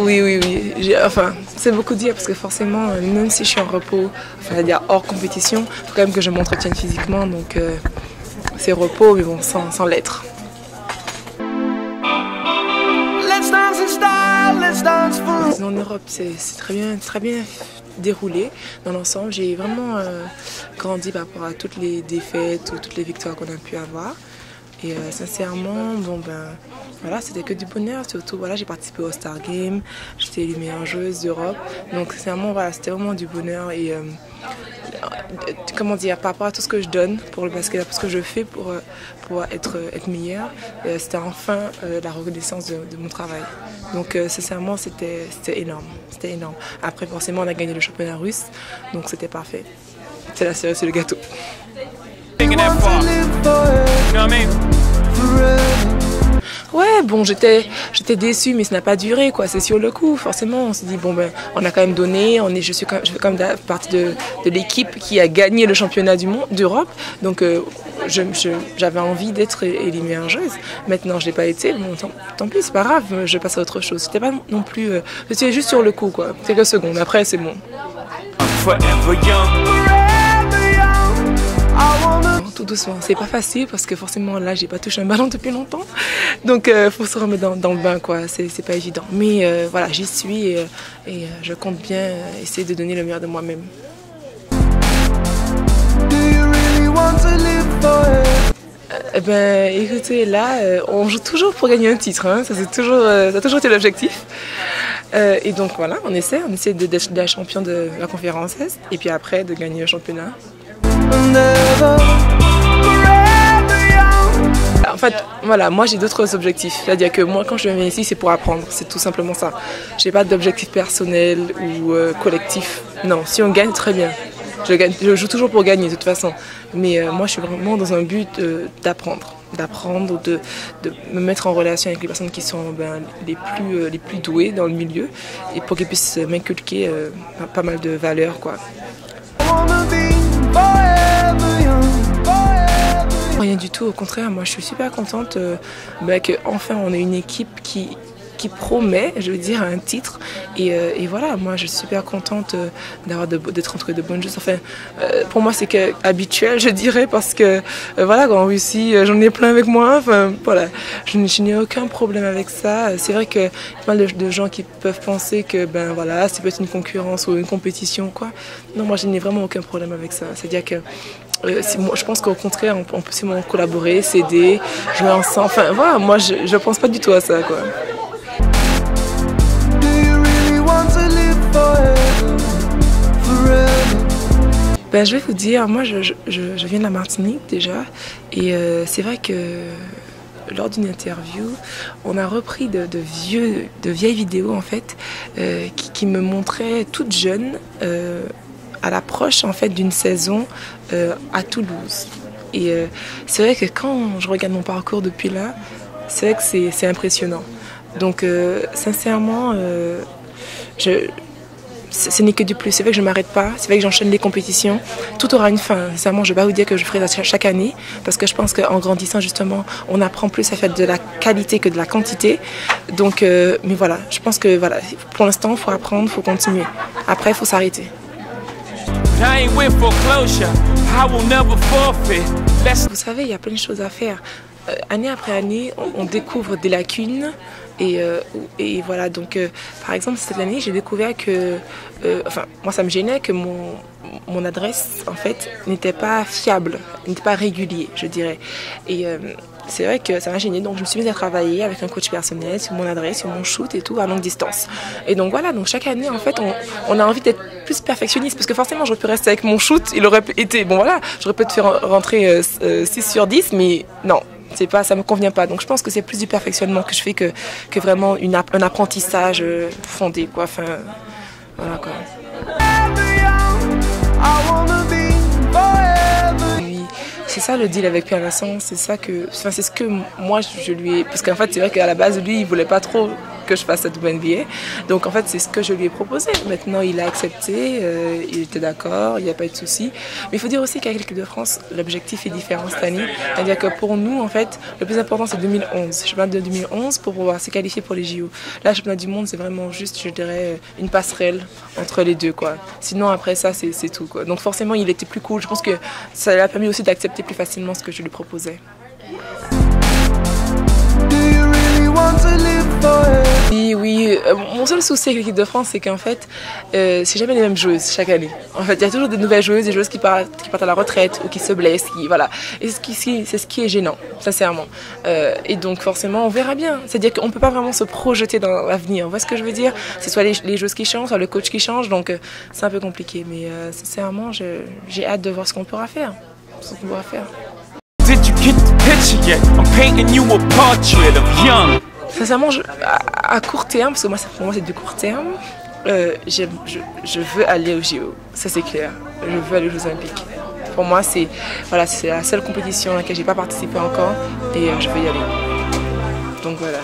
Oui, oui, oui. Enfin, c'est beaucoup dire parce que forcément, même si je suis en repos, enfin, c'est-à-dire hors compétition, il faut quand même que je m'entretienne physiquement. Donc, c'est repos, mais bon, sans l'être. En Europe, c'est très bien déroulé dans l'ensemble. J'ai vraiment grandi par rapport à toutes les défaites ou toutes les victoires qu'on a pu avoir. Et sincèrement, bon ben voilà, c'était que du bonheur. Surtout voilà, j'ai participé au Star Game, j'étais élue meilleure joueuse d'Europe. Donc sincèrement voilà, c'était vraiment du bonheur et comment dire, par rapport à tout ce que je donne pour le basket, pour ce que je fais pour être meilleure, c'était enfin la reconnaissance de mon travail. Donc sincèrement, c'était énorme, c'était énorme. Après forcément, on a gagné le championnat russe, donc c'était parfait. C'est la cerise sur le gâteau. Ouais, bon, j'étais déçue, mais ça n'a pas duré, quoi. C'est sur le coup, forcément. On se dit, bon, ben, on a quand même donné. Je fais quand même partie de l'équipe qui a gagné le championnat d'Europe. Donc, j'avais envie d'être élue meilleure joueuse. Maintenant, je ne l'ai pas été. Bon, tant pis, c'est pas grave. Je passe à autre chose. C'était pas non plus. C'était juste sur le coup, quoi. Quelques secondes. Après, c'est bon. Tout doucement, c'est pas facile parce que forcément là j'ai pas touché un ballon depuis longtemps, donc faut se remettre dans le bain, quoi. C'est pas évident, mais voilà, j'y suis et je compte bien essayer de donner le meilleur de moi-même. Eh ben écoutez, là on joue toujours pour gagner un titre, hein. Ça a toujours été l'objectif. Et donc voilà, on essaie d'être la championne de la conférence Est et puis après de gagner le championnat. En fait, voilà, moi j'ai d'autres objectifs. C'est-à-dire que moi, quand je viens ici, c'est pour apprendre. C'est tout simplement ça. J'ai pas d'objectif personnel ou collectif. Non, si on gagne, très bien. Je joue toujours pour gagner de toute façon. Mais moi, je suis vraiment dans un but d'apprendre, de me mettre en relation avec les personnes qui sont les plus douées dans le milieu et pour qu'ils puissent m'inculquer pas mal de valeurs, quoi. Rien du tout, au contraire, moi je suis super contente qu'enfin on ait une équipe qui promet, je veux dire, un titre. Et voilà, moi je suis super contente d'être entourée de bonnes choses. Enfin, pour moi c'est habituel, je dirais, parce que voilà, en Russie, j'en ai plein avec moi. Enfin, voilà, je n'ai aucun problème avec ça. C'est vrai qu'il y a pas mal de gens qui peuvent penser que ben voilà, c'est peut-être une concurrence ou une compétition, quoi. Non, moi je n'ai vraiment aucun problème avec ça. C'est-à-dire que je pense qu'au contraire, on peut seulement collaborer, s'aider, jouer ensemble. Enfin, voilà, moi, je pense pas du tout à ça, quoi. Ben, je vais vous dire, moi, je viens de la Martinique déjà, et c'est vrai que lors d'une interview, on a repris de vieilles vidéos en fait, qui me montraient toute jeune. À l'approche en fait d'une saison à Toulouse. Et c'est vrai que quand je regarde mon parcours depuis là, c'est vrai que c'est impressionnant. Donc sincèrement, ce n'est que du plus. C'est vrai que je ne m'arrête pas, c'est vrai que j'enchaîne les compétitions. Tout aura une fin. Sincèrement, je ne vais pas vous dire que je ferai ça chaque année, parce que je pense qu'en grandissant justement, on apprend plus à faire de la qualité que de la quantité. Donc, mais voilà, je pense que voilà, pour l'instant, il faut apprendre, il faut continuer. Après, il faut s'arrêter. Vous savez, il y a plein de choses à faire. Année après année, on découvre des lacunes. Et voilà, donc par exemple, cette année, j'ai découvert que, enfin, moi ça me gênait que mon adresse, en fait, n'était pas fiable, n'était pas régulier, je dirais. Et c'est vrai que ça m'a gêné, donc je me suis mise à travailler avec un coach personnel sur mon adresse, sur mon shoot et tout, à longue distance. Et donc voilà, donc chaque année, en fait, on a envie d'être plus perfectionniste, parce que forcément, j'aurais pu rester avec mon shoot, il aurait été, bon voilà, j'aurais pu te faire rentrer 6 sur 10, mais non. Ça me convient pas. Donc je pense que c'est plus du perfectionnement que je fais que vraiment un apprentissage fondé, quoi. Enfin, voilà, quoi. Oui, c'est ça le deal avec Pierre Vincent, c'est ça que, enfin, c'est ce que moi je lui ai, parce qu'en fait c'est vrai qu'à la base lui il voulait pas trop que je fasse cette WNBA, donc en fait c'est ce que je lui ai proposé. Maintenant il a accepté, il était d'accord, il n'y a pas eu de souci. Mais il faut dire aussi qu'avec l'équipe de France, l'objectif est différent cette année, c'est-à-dire que pour nous en fait le plus important c'est 2011, championnat de 2011 pour pouvoir se qualifier pour les JO. Là le championnat du monde c'est vraiment juste, je dirais, une passerelle entre les deux quoi. Sinon après ça c'est tout quoi. Donc forcément il était plus cool, je pense que ça lui a permis aussi d'accepter plus facilement ce que je lui proposais. Oui, mon seul souci avec l'équipe de France, c'est qu'en fait, c'est jamais les mêmes joueuses chaque année. En fait, il y a toujours des nouvelles joueuses, des joueuses qui partent à la retraite ou qui se blessent, voilà. Et c'est ce qui est gênant, sincèrement. Et donc, forcément, on verra bien. C'est-à-dire qu'on ne peut pas vraiment se projeter dans l'avenir. Vous voyez ce que je veux dire? C'est soit les joueuses qui changent, soit le coach qui change. Donc, c'est un peu compliqué. Mais sincèrement, j'ai hâte de voir ce qu'on pourra faire. Ce qu'on pourra faire. Sincèrement, à court terme, parce que pour moi c'est du court terme, je veux aller aux JO, ça c'est clair. Je veux aller aux Jeux Olympiques. Pour moi, c'est la seule compétition à laquelle j'ai pas participé encore et je veux y aller. Donc voilà.